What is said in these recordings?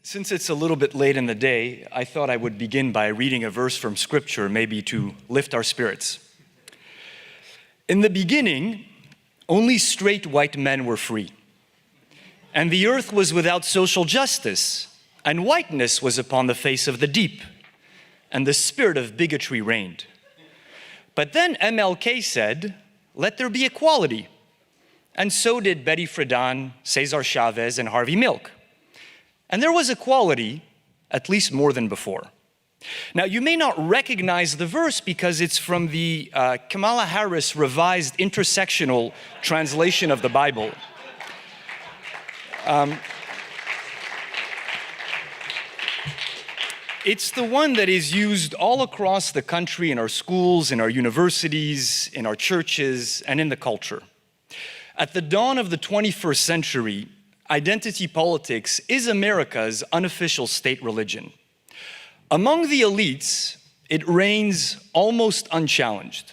Since it's a little bit late in the day, I thought I would begin by reading a verse from Scripture, maybe to lift our spirits. In the beginning, only straight white men were free, and the earth was without social justice, and whiteness was upon the face of the deep, and the spirit of bigotry reigned. But then MLK said, "Let there be equality." And so did Betty Friedan, Cesar Chavez, and Harvey Milk. And there was equality, at least more than before. Now, you may not recognize the verse because it's from the Kamala Harris revised intersectional translation of the Bible. It's the one that is used all across the country in our schools, in our universities, in our churches, and in the culture. At the dawn of the 21st century, identity politics is America's unofficial state religion. Among the elites, it reigns almost unchallenged.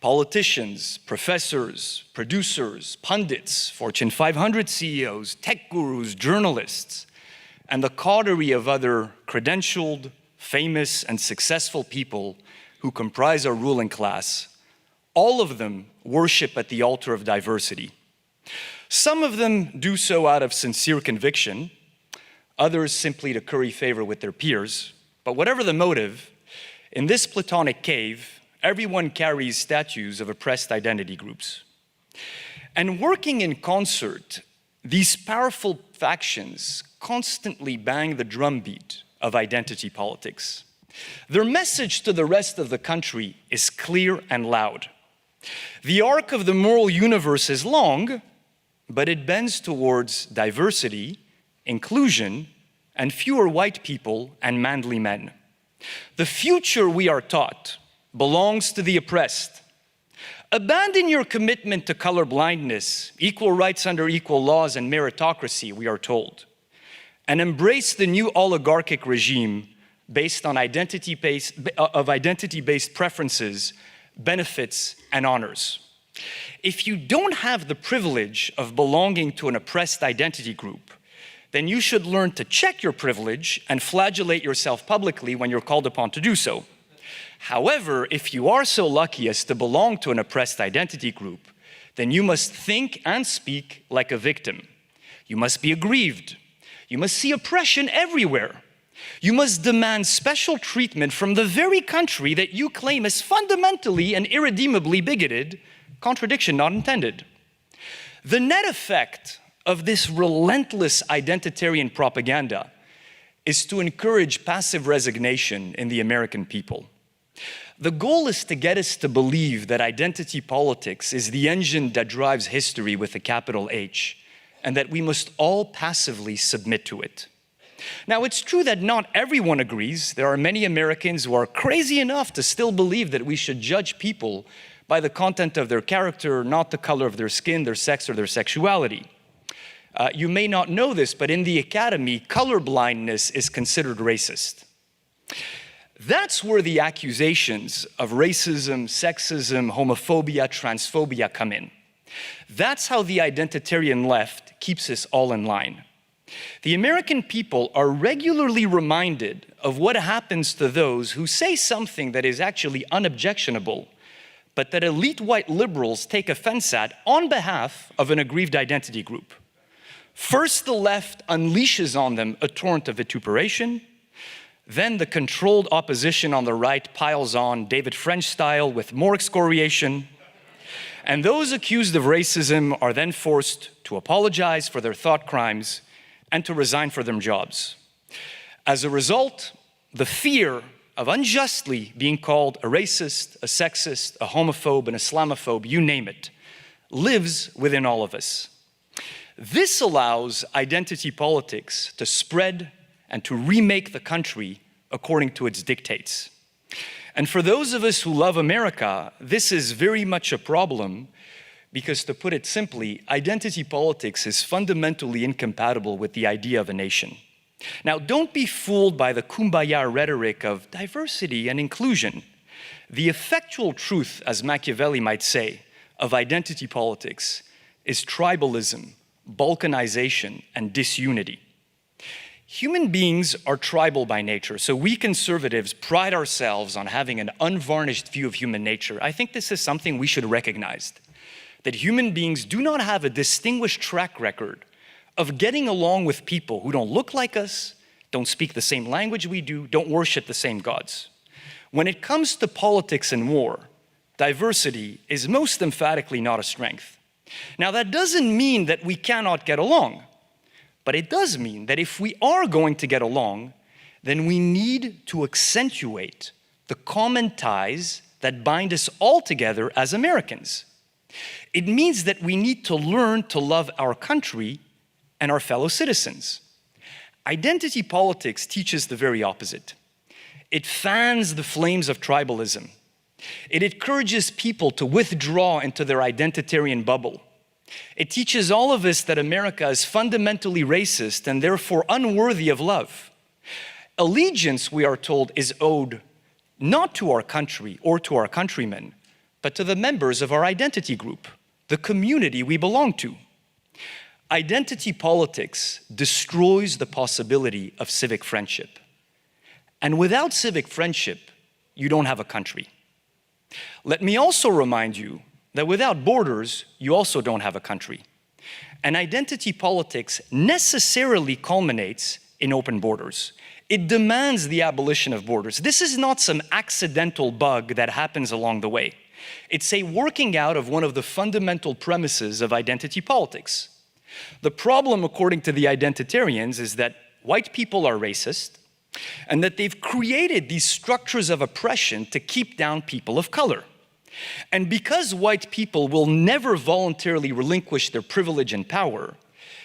Politicians, professors, producers, pundits, Fortune 500 CEOs, tech gurus, journalists, and the coterie of other credentialed, famous, and successful people who comprise our ruling class, all of them worship at the altar of diversity. Some of them do so out of sincere conviction, others simply to curry favor with their peers. But whatever the motive, in this Platonic cave, everyone carries statues of oppressed identity groups. And working in concert, these powerful factions constantly bang the drumbeat of identity politics. Their message to the rest of the country is clear and loud. The arc of the moral universe is long, but it bends towards diversity, inclusion, and fewer white people and manly men. The future, we are taught, belongs to the oppressed. Abandon your commitment to colorblindness, equal rights under equal laws, and meritocracy, we are told, and embrace the new oligarchic regime based on identity-based preferences, benefits, and honors. If you don't have the privilege of belonging to an oppressed identity group, then you should learn to check your privilege and flagellate yourself publicly when you're called upon to do so. However, if you are so lucky as to belong to an oppressed identity group, then you must think and speak like a victim. You must be aggrieved. You must see oppression everywhere. You must demand special treatment from the very country that you claim is fundamentally and irredeemably bigoted, contradiction not intended. The net effect of this relentless identitarian propaganda is to encourage passive resignation in the American people. The goal is to get us to believe that identity politics is the engine that drives history with a capital H, and that we must all passively submit to it. Now, it's true that not everyone agrees. There are many Americans who are crazy enough to still believe that we should judge people by the content of their character, not the color of their skin, their sex, or their sexuality. You may not know this, but in the academy, colorblindness is considered racist. That's where the accusations of racism, sexism, homophobia, transphobia come in. That's how the identitarian left keeps us all in line. The American people are regularly reminded of what happens to those who say something that is actually unobjectionable, but that elite white liberals take offense at on behalf of an aggrieved identity group. First, the left unleashes on them a torrent of vituperation. Then the controlled opposition on the right piles on David French style with more excoriation. And those accused of racism are then forced to apologize for their thought crimes and to resign for their jobs. As a result, the fear of unjustly being called a racist, a sexist, a homophobe, an Islamophobe, you name it, lives within all of us. This allows identity politics to spread and to remake the country according to its dictates. And for those of us who love America, this is very much a problem because, to put it simply, identity politics is fundamentally incompatible with the idea of a nation. Now, don't be fooled by the kumbaya rhetoric of diversity and inclusion. The effectual truth, as Machiavelli might say, of identity politics is tribalism, balkanization, and disunity. Human beings are tribal by nature, so we conservatives pride ourselves on having an unvarnished view of human nature. I think this is something we should recognize, that human beings do not have a distinguished track record of getting along with people who don't look like us, don't speak the same language we do, don't worship the same gods. When it comes to politics and war, diversity is most emphatically not a strength. Now, that doesn't mean that we cannot get along. But it does mean that if we are going to get along, then we need to accentuate the common ties that bind us all together as Americans. It means that we need to learn to love our country and our fellow citizens. Identity politics teaches the very opposite. It fans the flames of tribalism. It encourages people to withdraw into their identitarian bubble. It teaches all of us that America is fundamentally racist and therefore unworthy of love. Allegiance, we are told, is owed not to our country or to our countrymen, but to the members of our identity group, the community we belong to. Identity politics destroys the possibility of civic friendship. And without civic friendship, you don't have a country. Let me also remind you that without borders, you also don't have a country. And identity politics necessarily culminates in open borders. It demands the abolition of borders. This is not some accidental bug that happens along the way. It's a working out of one of the fundamental premises of identity politics. The problem, according to the identitarians, is that white people are racist and that they've created these structures of oppression to keep down people of color. And because white people will never voluntarily relinquish their privilege and power,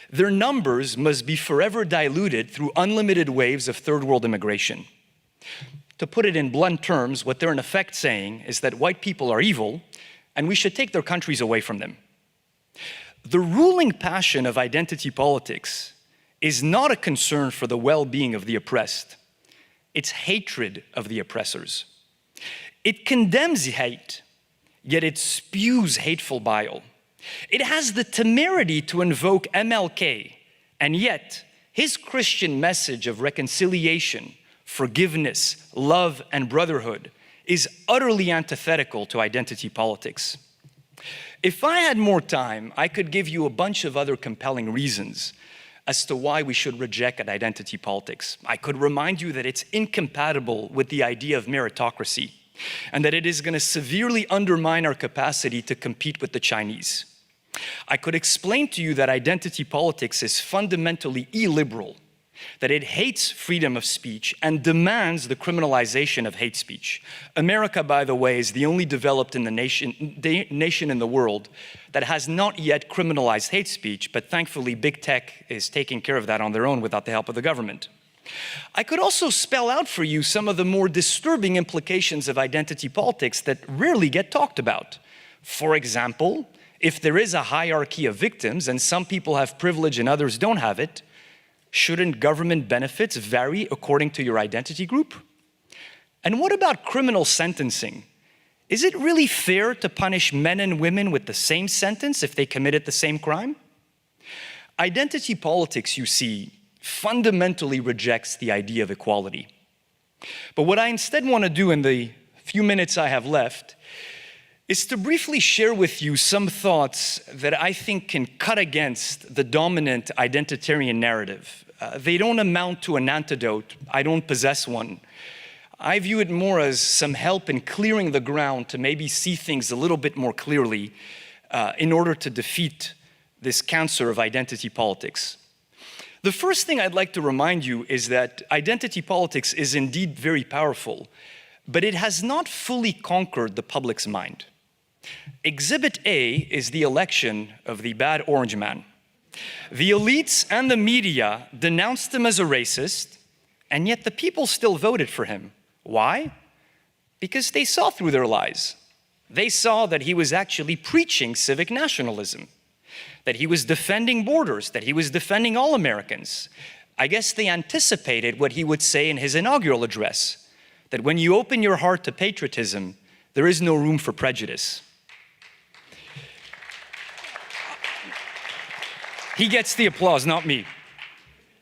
their numbers must be forever diluted through unlimited waves of third world immigration. To put it in blunt terms, what they're in effect saying is that white people are evil and we should take their countries away from them. The ruling passion of identity politics is not a concern for the well-being of the oppressed. It's hatred of the oppressors. It condemns hate, yet it spews hateful bile. It has the temerity to invoke MLK, and yet his Christian message of reconciliation, forgiveness, love, and brotherhood is utterly antithetical to identity politics. If I had more time, I could give you a bunch of other compelling reasons as to why we should reject identity politics. I could remind you that it's incompatible with the idea of meritocracy, and that it is going to severely undermine our capacity to compete with the Chinese. I could explain to you that identity politics is fundamentally illiberal, that it hates freedom of speech and demands the criminalization of hate speech. America, by the way, is the only developed nation in the world that has not yet criminalized hate speech, but thankfully big tech is taking care of that on their own without the help of the government. I could also spell out for you some of the more disturbing implications of identity politics that rarely get talked about. For example, if there is a hierarchy of victims and some people have privilege and others don't have it, shouldn't government benefits vary according to your identity group? And what about criminal sentencing? Is it really fair to punish men and women with the same sentence if they committed the same crime? Identity politics, you see, fundamentally rejects the idea of equality. But what I instead want to do in the few minutes I have left is to briefly share with you some thoughts that I think can cut against the dominant identitarian narrative. They don't amount to an antidote. I don't possess one. I view it more as some help in clearing the ground to maybe see things a little bit more clearly in order to defeat this cancer of identity politics. The first thing I'd like to remind you is that identity politics is indeed very powerful, but it has not fully conquered the public's mind. Exhibit A is the election of the bad orange man. The elites and the media denounced him as a racist, and yet the people still voted for him. Why? Because they saw through their lies. They saw that he was actually preaching civic nationalism, that he was defending borders, that he was defending all Americans. I guess they anticipated what he would say in his inaugural address, that when you open your heart to patriotism, there is no room for prejudice. He gets the applause, not me.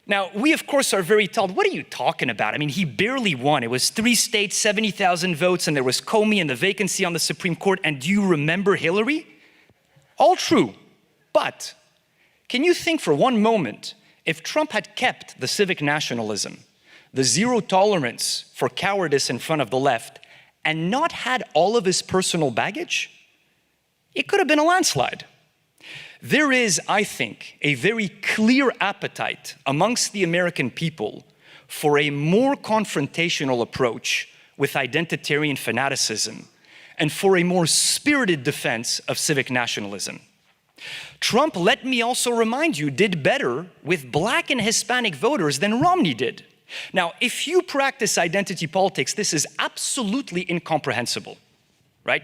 Now, we of course are very told, what are you talking about? I mean, he barely won. It was 3 states, 70,000 votes, and there was Comey and the vacancy on the Supreme Court. And do you remember Hillary? All true. But can you think for one moment, if Trump had kept the civic nationalism, the zero tolerance for cowardice in front of the left, and not had all of his personal baggage, it could have been a landslide. There is, I think, a very clear appetite amongst the American people for a more confrontational approach with identitarian fanaticism and for a more spirited defense of civic nationalism. Trump, let me also remind you, did better with Black and Hispanic voters than Romney did. Now, if you practice identity politics, this is absolutely incomprehensible, right?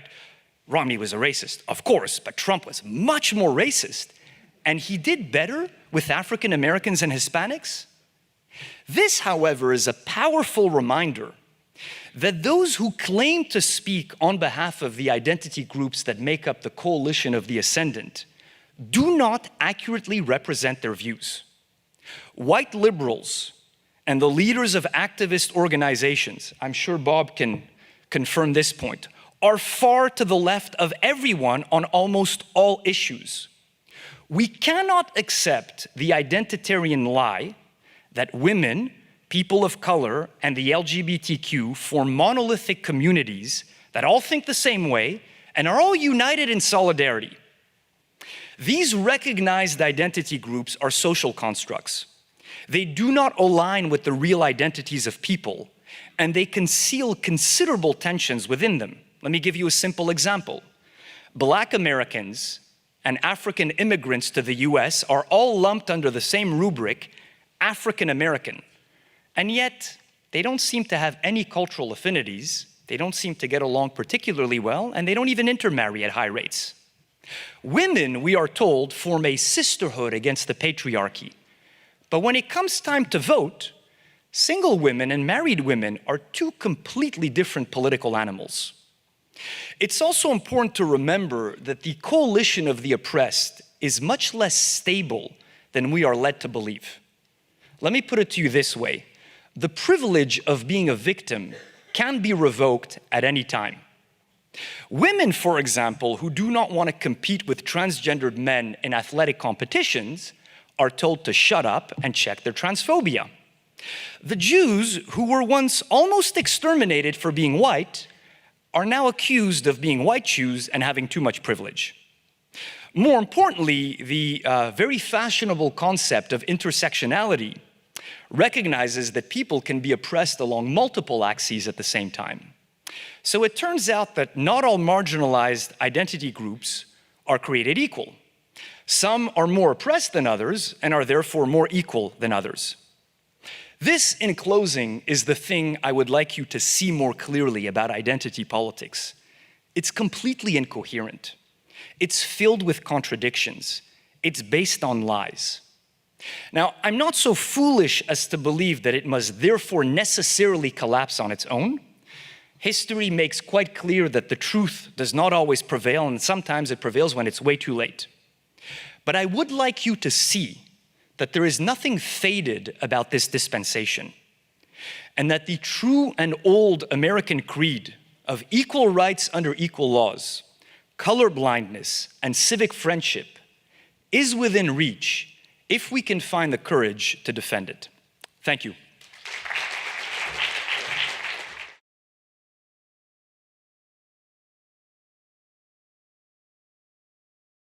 Romney was a racist, of course, but Trump was much more racist, and he did better with African Americans and Hispanics. This, however, is a powerful reminder that those who claim to speak on behalf of the identity groups that make up the coalition of the ascendant do not accurately represent their views. White liberals and the leaders of activist organizations, I'm sure Bob can confirm this point, are far to the left of everyone on almost all issues. We cannot accept the identitarian lie that women, people of color, and the LGBTQ form monolithic communities that all think the same way and are all united in solidarity. These recognized identity groups are social constructs. They do not align with the real identities of people, and they conceal considerable tensions within them. Let me give you a simple example. Black Americans and African immigrants to the US are all lumped under the same rubric, African American, and yet they don't seem to have any cultural affinities, they don't seem to get along particularly well, and they don't even intermarry at high rates. Women, we are told, form a sisterhood against the patriarchy. But when it comes time to vote, single women and married women are two completely different political animals. It's also important to remember that the coalition of the oppressed is much less stable than we are led to believe. Let me put it to you this way. The privilege of being a victim can be revoked at any time. Women, for example, who do not want to compete with transgendered men in athletic competitions are told to shut up and check their transphobia. The Jews, who were once almost exterminated for being white, are now accused of being white Jews and having too much privilege. More importantly, the very fashionable concept of intersectionality recognizes that people can be oppressed along multiple axes at the same time. So it turns out that not all marginalized identity groups are created equal. Some are more oppressed than others and are therefore more equal than others. This, in closing, is the thing I would like you to see more clearly about identity politics. It's completely incoherent. It's filled with contradictions. It's based on lies. Now, I'm not so foolish as to believe that it must therefore necessarily collapse on its own. History makes quite clear that the truth does not always prevail, and sometimes it prevails when it's way too late. But I would like you to see that there is nothing faded about this dispensation, and that the true and old American creed of equal rights under equal laws, colorblindness, and civic friendship is within reach if we can find the courage to defend it. Thank you.